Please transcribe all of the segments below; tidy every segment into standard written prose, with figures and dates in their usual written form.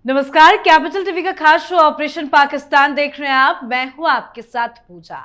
नमस्कार, capital TV का खास शो ऑपरेशन पाकिस्तान देख रहे हैं आप। मैं हूं आपके साथ पूजा।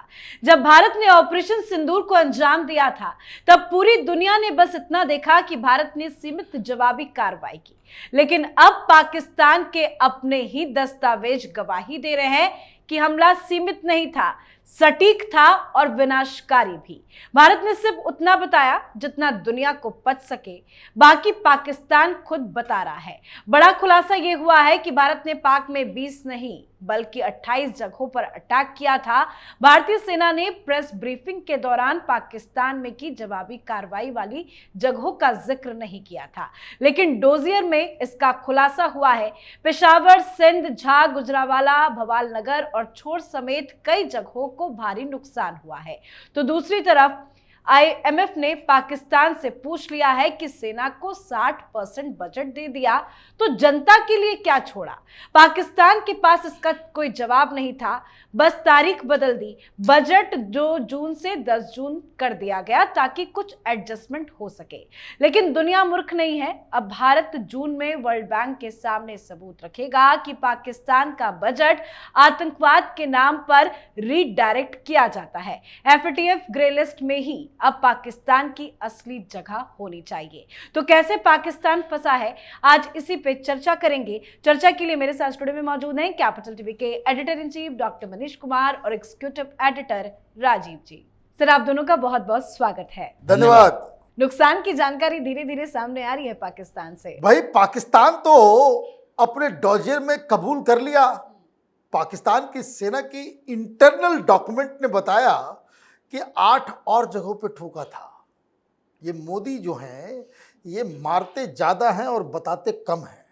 जब भारत ने ऑपरेशन सिंदूर को अंजाम दिया था, तब पूरी दुनिया ने बस इतना देखा कि भारत ने सीमित जवाबी कार्रवाई की। लेकिन अब पाकिस्तान के अपने ही दस्तावेज गवाही दे रहे हैं कि हमला सीमित नहीं था, सटीक था और विनाशकारी भी। भारत ने सिर्फ उतना बताया जितना दुनिया को पच सके, बाकी पाकिस्तान खुद बता रहा है। बड़ा खुलासा यह हुआ है कि भारत ने पाक में 20 नहीं बल्कि 28 जगहों पर अटैक किया था। भारतीय सेना ने प्रेस ब्रीफिंग के दौरान पाकिस्तान में की जवाबी कार्रवाई वाली जगहों का जिक्र नहीं किया था, लेकिन डोजियर में इसका खुलासा हुआ है। पेशावर, सिंध, झाग, गुजरांवाला, भवालनगर और छोर समेत कई जगहों को भारी नुकसान हुआ है। तो दूसरी तरफ IMF ने पाकिस्तान से पूछ लिया है कि सेना को 60% बजट दे दिया तो जनता के लिए क्या छोड़ा। पाकिस्तान के पास इसका कोई जवाब नहीं था, बस तारीख बदल दी। बजट जो जून से 10 जून कर दिया गया ताकि कुछ एडजस्टमेंट हो सके। लेकिन दुनिया मूर्ख नहीं है। अब भारत जून में वर्ल्ड बैंक के सामने सबूत रखेगा कि पाकिस्तान का बजट आतंकवाद के नाम पर रीडायरेक्ट किया जाता है। FATF ग्रे लिस्ट में ही अब पाकिस्तान की असली जगह होनी चाहिए। तो कैसे पाकिस्तान फंसा है, आज इसी पे चर्चा करेंगे। चर्चा के लिए मेरे साथ स्टूडियो में मौजूद हैं कैपिटल टीवी के editor in chief doctor Manish Kumar और एग्जीक्यूटिव एडिटर राजीव जी। सर, आप दोनों का बहुत बहुत स्वागत है। धन्यवाद। नुकसान की जानकारी धीरे धीरे सामने आ रही है पाकिस्तान से। भाई, पाकिस्तान तो अपने डोजियर में कबूल कर लिया। पाकिस्तान की सेना की इंटरनल डॉक्यूमेंट ने बताया कि 8 और जगहों पे ठोका था। ये मोदी जो हैं, ये मारते ज्यादा हैं और बताते कम हैं।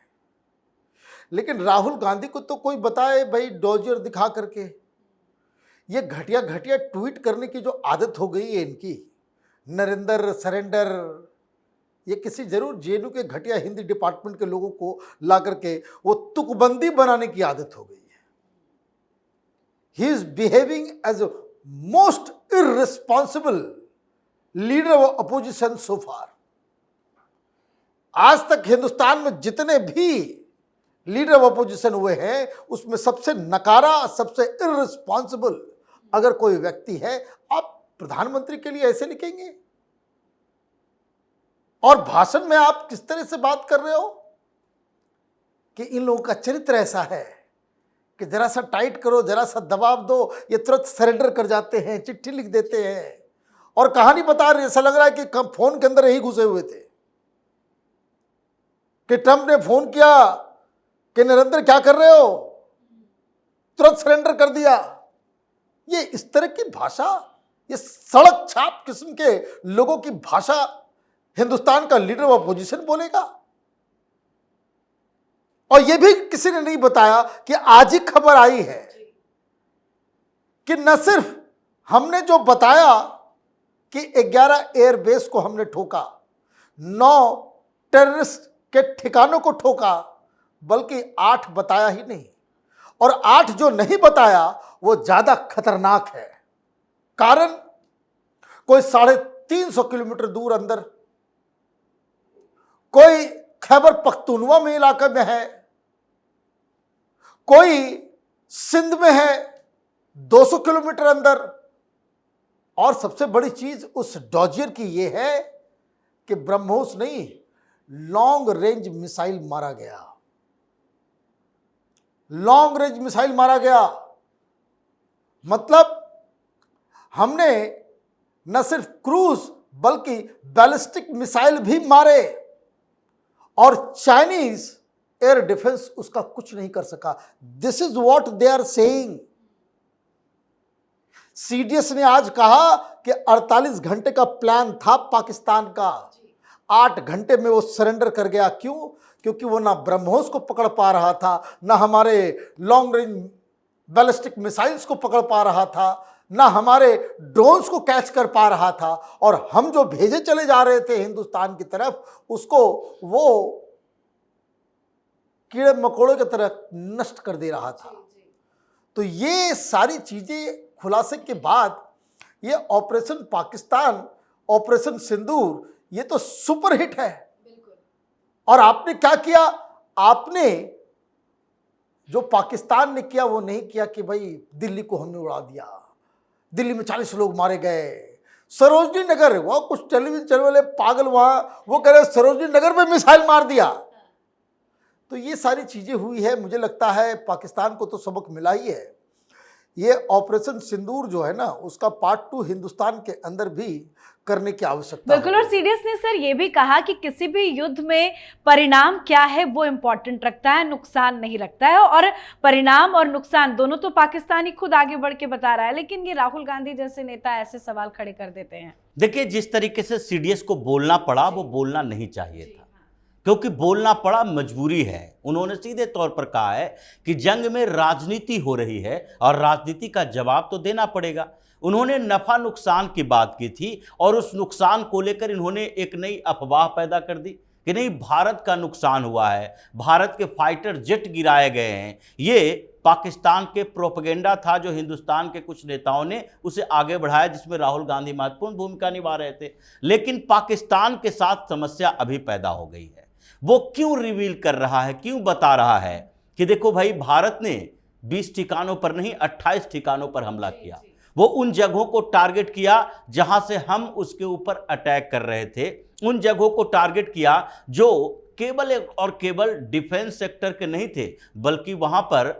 लेकिन राहुल गांधी को तो कोई बताए भाई डोजियर दिखा करके। ये घटिया घटिया ट्वीट करने की जो आदत हो गई है इनकी, नरेंद्र सरेंडर, ये किसी जरूर जेएनयू के घटिया हिंदी डिपार्टमेंट के लोगों को ला करके वो तुकबंदी बनाने की आदत हो गई है। He is behaving as most irresponsible leader of opposition so far. आज तक हिंदुस्तान में जितने भी लीडर ऑफ अपोजिशन हुए हैं, उसमें सबसे नकारा, सबसे irresponsible अगर कोई व्यक्ति है, आप प्रधानमंत्री के लिए ऐसे लिखेंगे? और भाषण में आप किस तरह से बात कर रहे हो कि इन लोगों का चरित्र ऐसा है कि जरा सा टाइट करो, जरा सा दबाव दो, ये तुरंत सरेंडर कर जाते हैं, चिट्ठी लिख देते हैं और कहानी बता रहे। ऐसा लग रहा है कि फोन के अंदर ही घुसे हुए थे कि ट्रंप ने फोन किया कि नरेंद्र क्या कर रहे हो, तुरंत सरेंडर कर दिया। ये इस तरह की भाषा, ये सड़क छाप किस्म के लोगों की भाषा हिंदुस्तान का लीडर ऑफ अपोजिशन बोलेगा? और यह भी किसी ने नहीं बताया कि आज ही खबर आई है कि न सिर्फ हमने जो बताया कि 11 एयरबेस को हमने ठोका, 9 टेररिस्ट के ठिकानों को ठोका, बल्कि 8 बताया ही नहीं। और 8 जो नहीं बताया वो ज्यादा खतरनाक है। कारण, कोई 350 किलोमीटर दूर अंदर, कोई खैबर पख्तूनवा में इलाके में है, कोई सिंध में है 200 किलोमीटर अंदर। और सबसे बड़ी चीज उस डोजियर की यह है कि ब्रह्मोस नहीं, लॉन्ग रेंज मिसाइल मारा गया। लॉन्ग रेंज मिसाइल मारा गया मतलब हमने न सिर्फ क्रूज बल्कि बैलिस्टिक मिसाइल भी मारे और चाइनीज एयर डिफेंस उसका कुछ नहीं कर सका। This is what they are saying. CDS ने आज कहा कि 48 घंटे का प्लान था पाकिस्तान का, 8 घंटे में वो सरेंडर कर गया। क्यों? क्योंकि वो ना ब्रह्मोस को पकड़ पा रहा था, ना हमारे लॉन्ग रेंज बैलिस्टिक मिसाइल्स को पकड़ पा रहा था, ना हमारे ड्रोन्स को कैच कर पा रहा था। और हम जो भेजे चले जा रहे थे हिंदुस्तान की तरफ, उसको वो कीड़े मकोड़े की तरह नष्ट कर दे रहा था। तो ये सारी चीजें खुलासे के बाद ये ऑपरेशन पाकिस्तान, ऑपरेशन सिंदूर, ये तो सुपर हिट है। और आपने क्या किया? आपने जो पाकिस्तान ने किया वो नहीं किया कि भाई दिल्ली को हमने उड़ा दिया, दिल्ली में 40 लोग मारे गए, सरोजनी नगर, वहाँ कुछ टेलीविजन चैनल वाले पागल वहाँ वो कह रहे सरोजनी नगर में मिसाइल मार दिया। तो ये सारी चीज़ें हुई है। मुझे लगता है पाकिस्तान को तो सबक मिला ही है। ये ऑपरेशन सिंदूर जो है ना, उसका पार्ट 2 हिंदुस्तान के अंदर भी करने की आवश्यकता है। बिल्कुल। और सीडीएस ने सर ये भी कहा कि किसी भी युद्ध में परिणाम क्या है वो इम्पोर्टेंट रखता है, नुकसान नहीं रखता है। और परिणाम और नुकसान दोनों तो पाकिस्तान ही खुद आगे बढ़ के बता रहा है, लेकिन ये राहुल गांधी जैसे नेता ऐसे सवाल खड़े कर देते हैं। देखिए, जिस तरीके से सीडीएस को बोलना पड़ा वो बोलना नहीं चाहिए था, क्योंकि बोलना पड़ा मजबूरी है। उन्होंने सीधे तौर पर कहा है कि जंग में राजनीति हो रही है और राजनीति का जवाब तो देना पड़ेगा। उन्होंने नफा नुकसान की बात की थी और उस नुकसान को लेकर इन्होंने एक नई अफवाह पैदा कर दी कि नहीं, भारत का नुकसान हुआ है, भारत के फाइटर जेट गिराए गए हैं। ये पाकिस्तान के प्रोपेगेंडा था जो हिंदुस्तान के कुछ नेताओं ने उसे आगे बढ़ाया, जिसमें राहुल गांधी महत्वपूर्ण भूमिका निभा रहे थे। लेकिन पाकिस्तान के साथ समस्या अभी पैदा हो गई है। वो क्यों रिवील कर रहा है, क्यों बता रहा है कि देखो भाई, भारत ने 20 ठिकानों पर नहीं 28 ठिकानों पर हमला किया। वो उन जगहों को टारगेट किया जहां से हम उसके ऊपर अटैक कर रहे थे, उन जगहों को टारगेट किया जो केवल और केवल डिफेंस सेक्टर के नहीं थे, बल्कि वहां पर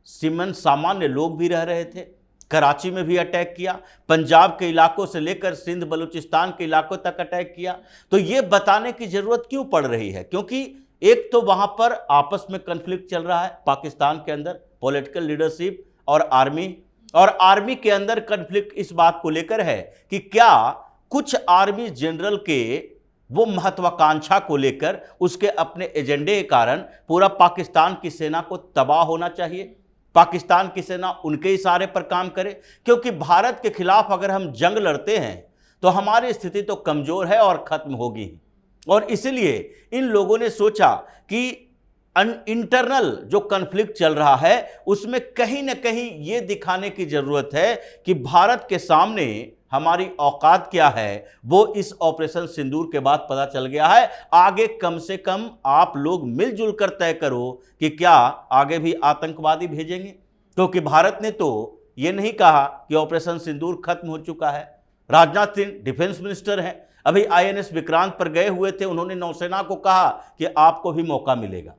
सामान्य लोग भी रह रहे थे। कराची में भी अटैक किया, पंजाब के इलाकों से लेकर सिंध बलूचिस्तान के इलाकों तक अटैक किया। तो ये बताने की जरूरत क्यों पड़ रही है? क्योंकि एक तो वहां पर आपस में कन्फ्लिक्ट चल रहा है पाकिस्तान के अंदर, पॉलिटिकल लीडरशिप और आर्मी के अंदर कन्फ्लिक्ट इस बात को लेकर है कि क्या कुछ आर्मी जनरल के वो महत्वाकांक्षा को लेकर, उसके अपने एजेंडे के कारण पूरा पाकिस्तान की सेना को तबाह होना चाहिए, पाकिस्तान की सेना उनके इशारे पर काम करे। क्योंकि भारत के खिलाफ अगर हम जंग लड़ते हैं तो हमारी स्थिति तो कमजोर है और खत्म होगी। और इसलिए इन लोगों ने सोचा कि इंटरनल जो कन्फ्लिक्ट चल रहा है उसमें कहीं ना कहीं ये दिखाने की जरूरत है कि भारत के सामने हमारी औकात क्या है, वो इस ऑपरेशन सिंदूर के बाद पता चल गया है। आगे कम से कम आप लोग मिलजुल कर तय करो कि क्या आगे भी आतंकवादी भेजेंगे, क्योंकि भारत ने तो ये नहीं कहा कि ऑपरेशन सिंदूर खत्म हो चुका है। राजनाथ सिंह डिफेंस मिनिस्टर हैं, अभी आईएनएस विक्रांत पर गए हुए थे, उन्होंने नौसेना को कहा कि आपको भी मौका मिलेगा,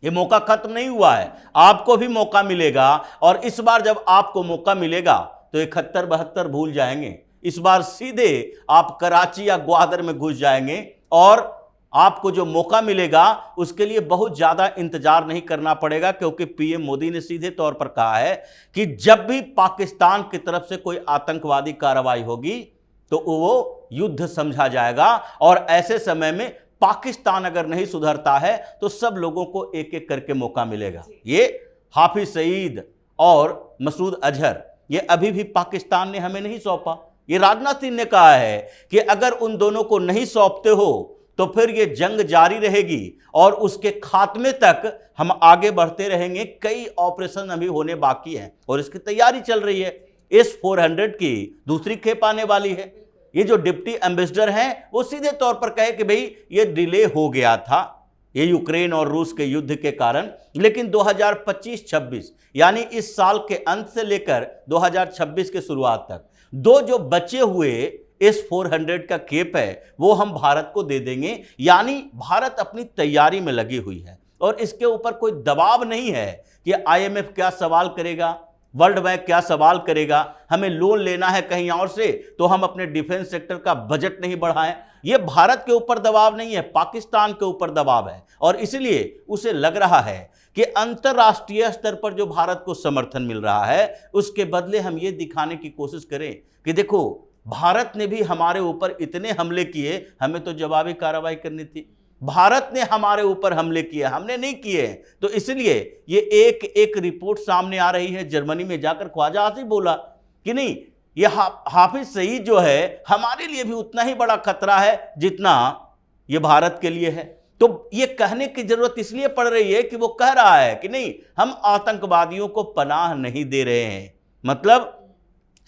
ये मौका खत्म नहीं हुआ है, आपको भी मौका मिलेगा। और इस बार जब आपको मौका मिलेगा तो 71-72 भूल जाएंगे, इस बार सीधे आप कराची या ग्वादर में घुस जाएंगे और आपको जो मौका मिलेगा उसके लिए बहुत ज्यादा इंतजार नहीं करना पड़ेगा। क्योंकि पीएम मोदी ने सीधे तौर पर कहा है कि जब भी पाकिस्तान की तरफ से कोई आतंकवादी कार्रवाई होगी तो वो युद्ध समझा जाएगा। और ऐसे समय में पाकिस्तान अगर नहीं सुधरता है तो सब लोगों को एक एक करके मौका मिलेगा। ये हाफिज सईद और मसूद अजहर, ये अभी भी पाकिस्तान ने हमें नहीं सौंपा। ये राजनाथ सिंह ने कहा है कि अगर उन दोनों को नहीं सौंपते हो तो फिर ये जंग जारी रहेगी और उसके खात्मे तक हम आगे बढ़ते रहेंगे। कई ऑपरेशन अभी होने बाकी हैं और इसकी तैयारी चल रही है। S-400 की दूसरी खेप आने वाली है। ये जो डिप्टी एम्बेसडर हैं वो सीधे तौर पर कहे कि भाई ये डिले हो गया था, ये यूक्रेन और रूस के युद्ध के कारण, लेकिन 2025-26 यानी इस साल के अंत से लेकर 2026 के शुरुआत तक दो जो बचे हुए S-400 का खेप है वो हम भारत को दे देंगे। यानी भारत अपनी तैयारी में लगी हुई है और इसके ऊपर कोई दबाव नहीं है कि IMF क्या सवाल करेगा, वर्ल्ड बैंक क्या सवाल करेगा, हमें लोन लेना है कहीं और से तो हम अपने डिफेंस सेक्टर का बजट नहीं बढ़ाएं। ये भारत के ऊपर दबाव नहीं है, पाकिस्तान के ऊपर दबाव है। और इसलिए उसे लग रहा है कि अंतर्राष्ट्रीय स्तर पर जो भारत को समर्थन मिल रहा है उसके बदले हम ये दिखाने की कोशिश करें कि देखो भारत ने भी हमारे ऊपर इतने हमले किए, हमें तो जवाबी कार्रवाई करनी थी। भारत ने हमारे ऊपर हमले किए, हमने नहीं किए। तो इसलिए ये एक एक रिपोर्ट सामने आ रही है। जर्मनी में जाकर ख्वाजा आसिफ बोला कि नहीं, ये हाफिज सईद जो है हमारे लिए भी उतना ही बड़ा खतरा है जितना ये भारत के लिए है। तो ये कहने की जरूरत इसलिए पड़ रही है कि वो कह रहा है कि नहीं, हम आतंकवादियों को पनाह नहीं दे रहे हैं। मतलब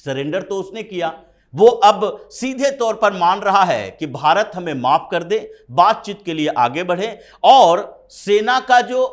सरेंडर तो उसने किया, वो अब सीधे तौर पर मान रहा है कि भारत हमें माफ कर दे, बातचीत के लिए आगे बढ़े और सेना का जो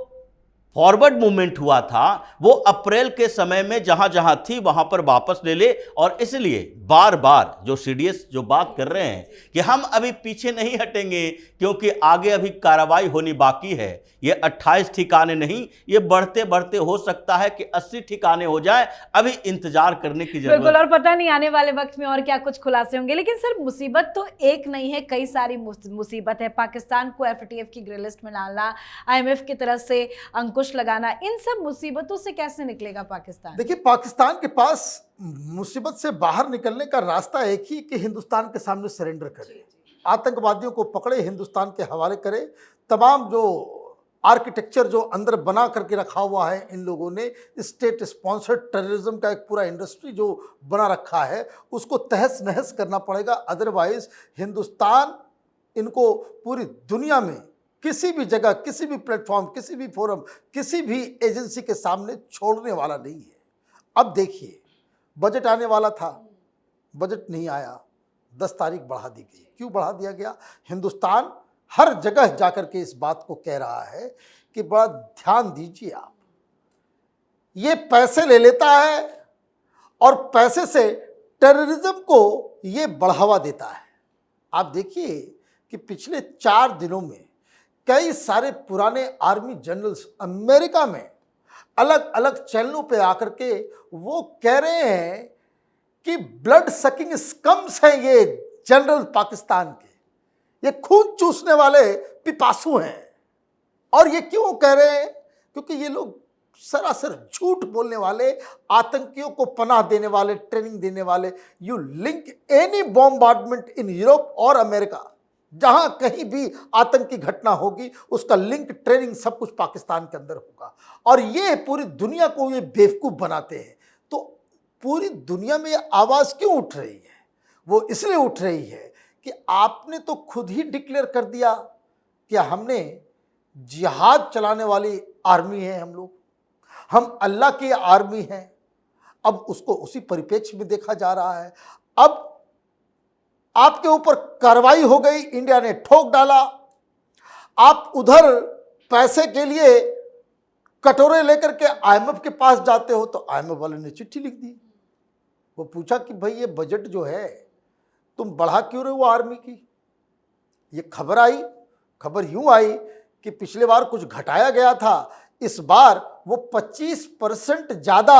फॉरवर्ड मूवमेंट हुआ था वो अप्रैल के समय में जहां जहां थी वहां पर वापस ले ले। और इसलिए बार बार जो सीडीएस जो बात कर रहे हैं कि हम अभी पीछे नहीं हटेंगे क्योंकि आगे अभी कार्रवाई होनी बाकी है, ये 28 ठिकाने नहीं, ये बढ़ते बढ़ते हो सकता है कि 80 ठिकाने हो जाए, अभी इंतजार करने की जरूरत। बिल्कुल, और पता नहीं आने वाले वक्त में और क्या कुछ खुलासे होंगे। लेकिन सर, मुसीबत तो एक नहीं है, कई सारी मुसीबत है। पाकिस्तान को एफएटीएफ की ग्रे लिस्ट में डालना, आईएमएफ की तरफ से अंकुश लगाना, इन सब मुसीबतों से कैसे निकलेगा पाकिस्तान? देखिए, पाकिस्तान के पास मुसीबत से बाहर निकलने का रास्ता एक ही कि हिंदुस्तान के सामने सरेंडर करे, आतंकवादियों को पकड़े, हिंदुस्तान के हवाले करे। तमाम जो आर्किटेक्चर जो अंदर बना करके रखा हुआ है इन लोगों ने, स्टेट स्पॉन्सर्ड टेररिज्म का एक पूरा इंडस्ट्री जो बना रखा है, उसको तहस नहस करना पड़ेगा। अदरवाइज हिंदुस्तान इनको पूरी दुनिया में किसी भी जगह, किसी भी प्लेटफॉर्म, किसी भी फोरम, किसी भी एजेंसी के सामने छोड़ने वाला नहीं है। अब देखिए, बजट आने वाला था, बजट नहीं आया, 10 तारीख बढ़ा दी गई। क्यों बढ़ा दिया गया? हिंदुस्तान हर जगह जाकर के इस बात को कह रहा है कि बड़ा ध्यान दीजिए आप, ये पैसे ले लेता है और पैसे से टेररिज्म को ये बढ़ावा देता है। आप देखिए कि पिछले 4 दिनों में कई सारे पुराने आर्मी जनरल्स अमेरिका में अलग अलग चैनलों पे आकर के वो कह रहे हैं कि ब्लड सकिंग स्कम्स हैं ये जनरल पाकिस्तान के, ये खून चूसने वाले पिपासु हैं। और ये क्यों कह रहे हैं? क्योंकि ये लोग सरासर झूठ बोलने वाले, आतंकियों को पनाह देने वाले, ट्रेनिंग देने वाले। You link any bombardment in Europe और अमेरिका, जहां कहीं भी आतंकी घटना होगी उसका लिंक, ट्रेनिंग, सब कुछ पाकिस्तान के अंदर होगा। और ये पूरी दुनिया को ये बेवकूफ़ बनाते हैं। तो पूरी दुनिया में ये आवाज़ क्यों उठ रही है? वो इसलिए उठ रही है कि आपने तो खुद ही डिक्लेयर कर दिया कि हमने जिहाद चलाने वाली आर्मी है, हम अल्लाह की आर्मी हैं। अब उसको उसी परिप्रेक्ष्य में देखा जा रहा है। अब आपके ऊपर कार्रवाई हो गई, इंडिया ने ठोक डाला। आप उधर पैसे के लिए कटोरे लेकर के आईएमएफ के पास जाते हो, तो आईएमएफ वाले ने चिट्ठी लिख दी। वो पूछा कि भाई ये बजट जो है तुम बढ़ा क्यों रहे हो आर्मी की? ये खबर यूं आई कि पिछले बार कुछ घटाया गया था, इस बार वो 25% ज़्यादा,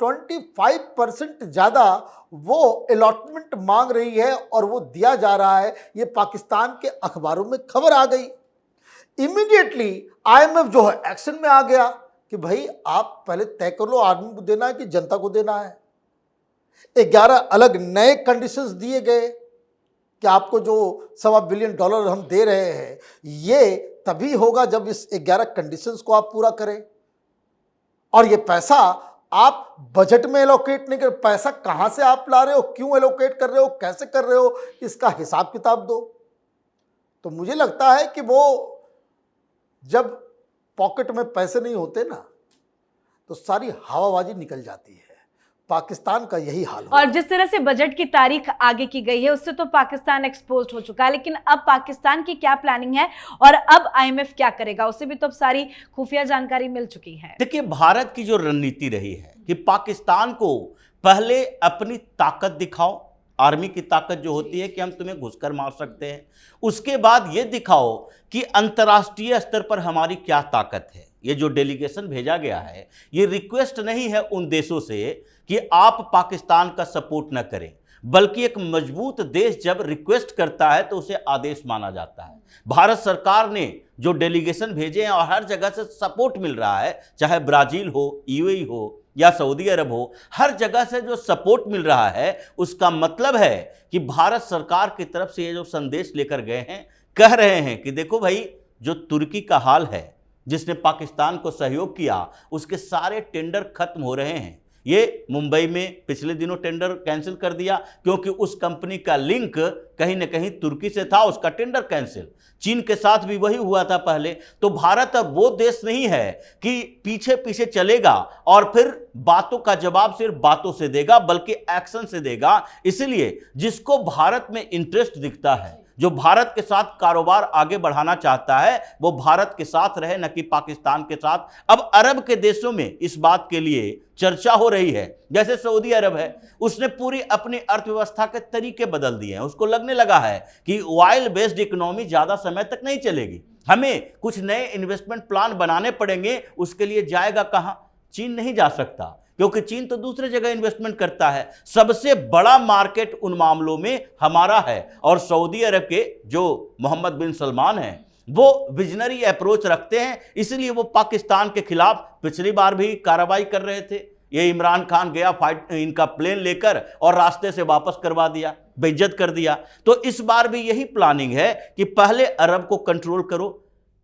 25% ज़्यादा वो अलॉटमेंट मांग रही है और वो दिया जा रहा है। ये पाकिस्तान के अखबारों में खबर आ गई। इमीडिएटली आईएमएफ जो है एक्शन में आ गया कि भाई आप पहले तय कर लो आर्मी को देना है कि जनता को देना है। 11 अलग नए कंडीशंस दिए गए कि आपको जो $1.25 बिलियन हम दे रहे हैं, ये तभी होगा जब इस 11 कंडीशंस को आप पूरा करें। और ये पैसा आप बजट में एलोकेट नहीं कर, पैसा कहां से आप ला रहे हो, क्यों एलोकेट कर रहे हो, कैसे कर रहे हो, इसका हिसाब किताब दो। तो मुझे लगता है कि वो जब पॉकेट में पैसे नहीं होते ना, तो सारी हवाबाजी निकल जाती है। पाकिस्तान का यही हाल है। और जिस तरह से बजट की तारीख आगे की गई है, उससे तो पाकिस्तान एक्सपोज्ड हो चुका है। लेकिन अब पाकिस्तान की क्या प्लानिंग है और अब आईएमएफ क्या करेगा, उससे भी तो अब सारी खुफिया जानकारी मिल चुकी है। देखिए, भारत की जो रणनीति रही है कि पाकिस्तान को पहले अपनी ताकत दिखाओ, आर्मी की ताकत जो होती है कि हम तुम्हें घुसकर मार सकते हैं, उसके बाद ये दिखाओ कि अंतर्राष्ट्रीय स्तर पर हमारी क्या ताकत है। ये जो डेलीगेशन भेजा गया है, ये रिक्वेस्ट नहीं है उन देशों से कि आप पाकिस्तान का सपोर्ट न करें, बल्कि एक मजबूत देश जब रिक्वेस्ट करता है तो उसे आदेश माना जाता है। भारत सरकार ने जो डेलीगेशन भेजे हैं और हर जगह से सपोर्ट मिल रहा है, चाहे ब्राज़ील हो, यूएई हो या सऊदी अरब हो, हर जगह से जो सपोर्ट मिल रहा है, उसका मतलब है कि भारत सरकार की तरफ से ये जो संदेश लेकर गए हैं, कह रहे हैं कि देखो भाई, जो तुर्की का हाल है, जिसने पाकिस्तान को सहयोग किया, उसके सारे टेंडर खत्म हो रहे हैं। ये मुंबई में पिछले दिनों टेंडर कैंसिल कर दिया क्योंकि उस कंपनी का लिंक कहीं ना कहीं तुर्की से था, उसका टेंडर कैंसिल। चीन के साथ भी वही हुआ था पहले। तो भारत अब वो देश नहीं है कि पीछे पीछे चलेगा और फिर बातों का जवाब सिर्फ बातों से देगा, बल्कि एक्शन से देगा। इसलिए जिसको भारत में इंटरेस्ट दिखता है, जो भारत के साथ कारोबार आगे बढ़ाना चाहता है वो भारत के साथ रहे, न कि पाकिस्तान के साथ। अब अरब के देशों में इस बात के लिए चर्चा हो रही है, जैसे सऊदी अरब है, उसने पूरी अपनी अर्थव्यवस्था के तरीके बदल दिए हैं। उसको लगने लगा है कि ऑयल बेस्ड इकोनॉमी ज्यादा समय तक नहीं चलेगी, हमें कुछ नए इन्वेस्टमेंट प्लान बनाने पड़ेंगे। उसके लिए जाएगा कहां? चीन नहीं जा सकता, क्योंकि चीन तो दूसरे जगह इन्वेस्टमेंट करता है। सबसे बड़ा मार्केट उन मामलों में हमारा है। और सऊदी अरब के जो मोहम्मद बिन सलमान हैं वो विजनरी अप्रोच रखते हैं, इसलिए वो पाकिस्तान के खिलाफ पिछली बार भी कार्रवाई कर रहे थे। ये इमरान खान गया फाइट इनका प्लेन लेकर और रास्ते से वापस करवा दिया, बेइज्जत कर दिया। तो इस बार भी यही प्लानिंग है कि पहले अरब को कंट्रोल करो,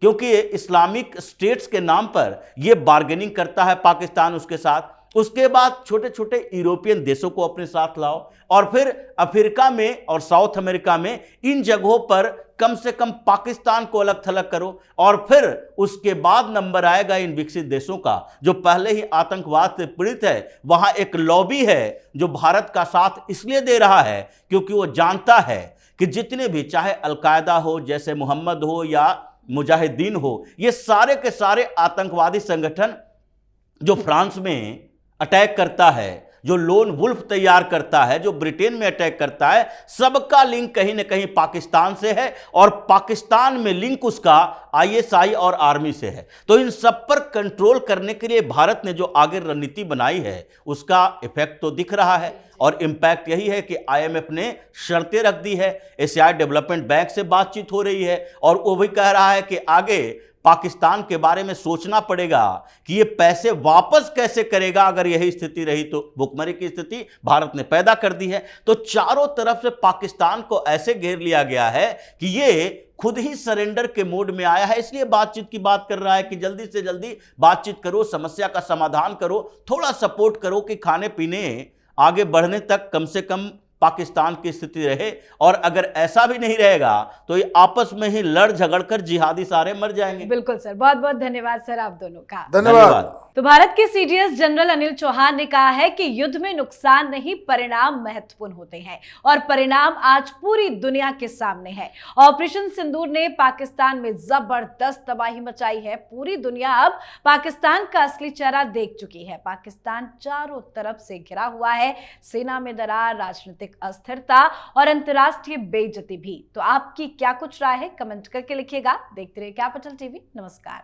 क्योंकि इस्लामिक स्टेट्स के नाम पर यह बार्गेनिंग करता है पाकिस्तान उसके साथ। उसके बाद छोटे छोटे यूरोपियन देशों को अपने साथ लाओ, और फिर अफ्रीका में और साउथ अमेरिका में इन जगहों पर कम से कम पाकिस्तान को अलग थलग करो। और फिर उसके बाद नंबर आएगा इन विकसित देशों का, जो पहले ही आतंकवाद से पीड़ित है। वहां एक लॉबी है जो भारत का साथ इसलिए दे रहा है क्योंकि वो जानता है कि जितने भी, चाहे अलकायदा हो, जैसे मोहम्मद हो या मुजाहिदीन हो, ये सारे के सारे आतंकवादी संगठन जो फ्रांस में अटैक करता है, जो लोन वुल्फ तैयार करता है, जो ब्रिटेन में अटैक करता है, सबका लिंक कहीं ना कहीं पाकिस्तान से है। और पाकिस्तान में लिंक उसका आईएसआई और आर्मी से है। तो इन सब पर कंट्रोल करने के लिए भारत ने जो आगे रणनीति बनाई है उसका इफेक्ट तो दिख रहा है। और इंपैक्ट यही है कि आईएमएफ ने शर्तें रख दी है, एशियाई डेवलपमेंट बैंक से बातचीत हो रही है, और वो भी कह रहा है कि आगे पाकिस्तान के बारे में सोचना पड़ेगा कि ये पैसे वापस कैसे करेगा। अगर यही स्थिति रही तो भुखमरी की स्थिति भारत ने पैदा कर दी है। तो चारों तरफ से पाकिस्तान को ऐसे घेर लिया गया है कि ये खुद ही सरेंडर के मोड में आया है, इसलिए बातचीत की बात कर रहा है कि जल्दी से जल्दी बातचीत करो, समस्या का समाधान करो, थोड़ा सपोर्ट करो कि खाने पीने आगे बढ़ने तक कम से कम पाकिस्तान की स्थिति रहे। और अगर ऐसा भी नहीं रहेगा तो ये आपस में ही लड़ झगड़ कर जिहादी सारे मर जाएंगे। बिल्कुल सर, बहुत बहुत धन्यवाद सर आप दोनों का। धन्यवाद। तो भारत के सीडीएस जनरल अनिल चौहान ने कहा है कि युद्ध में नुकसान नहीं, परिणाम महत्वपूर्ण होते हैं, और परिणाम आज पूरी दुनिया के सामने है। ऑपरेशन सिंदूर ने पाकिस्तान में जबरदस्त तबाही मचाई है। पूरी दुनिया अब पाकिस्तान का असली चेहरा देख चुकी है। पाकिस्तान चारों तरफ से घिरा हुआ है, सेना में दरार, राजनीतिक अस्थिरता और अंतर्राष्ट्रीय बेइज्जती भी। तो आपकी क्या कुछ राय है, कमेंट करके लिखिएगा। देखते रहिए कैपिटल टीवी। नमस्कार।